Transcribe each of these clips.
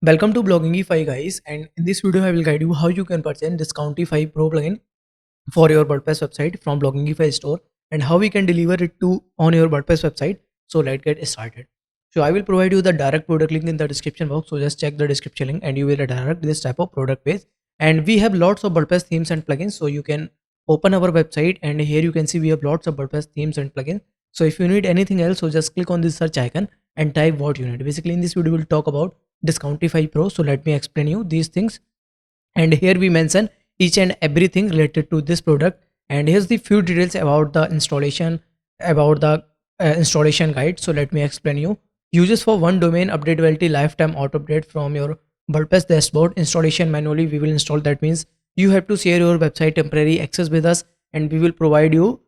Welcome to Bloggingify guys, and in this video I will guide you how you can purchase Discountify Pro plugin for your WordPress website from Bloggingify store and how we can deliver it to on your WordPress website. So let's get started. So I will provide you the direct product link in the description box. So just check the description link and you will redirect this type of product page. And we have lots of WordPress themes and plugins. So you can open our website and here you can see we have lots of WordPress themes and plugins. So if you need anything else, so just click on this search icon and type what you need. Basically in this video we'll talk about Discountify Pro. So let me explain you these things. And here we mention each and everything related to this product. And here's the few details about the installation, about the installation guide. So let me explain you. Uses for one domain, updatability, lifetime auto update from your WordPress dashboard, installation manually. We will install. That means you have to share your website temporary access with us, and we will provide you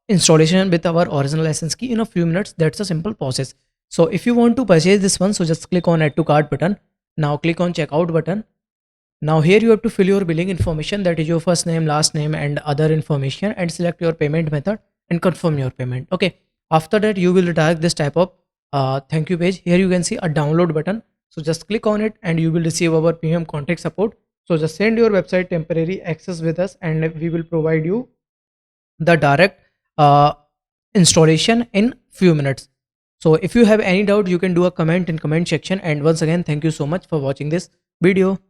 installation with our original license key in a few minutes. That's a simple process. So if you want to purchase this one, so just click on add to cart button. Now click on checkout button. Now here you have to fill your billing information, that is your first name, last name and other information, and select your payment method and confirm your payment. Okay. After that you will redirect this type of thank you page. Here you can see a download button. So just click on it and you will receive our premium contact support. So just send your website temporary access with us and we will provide you the direct installation in few minutes. So if you have any doubt, you can do a comment in comment section. And once again, thank you so much for watching this video.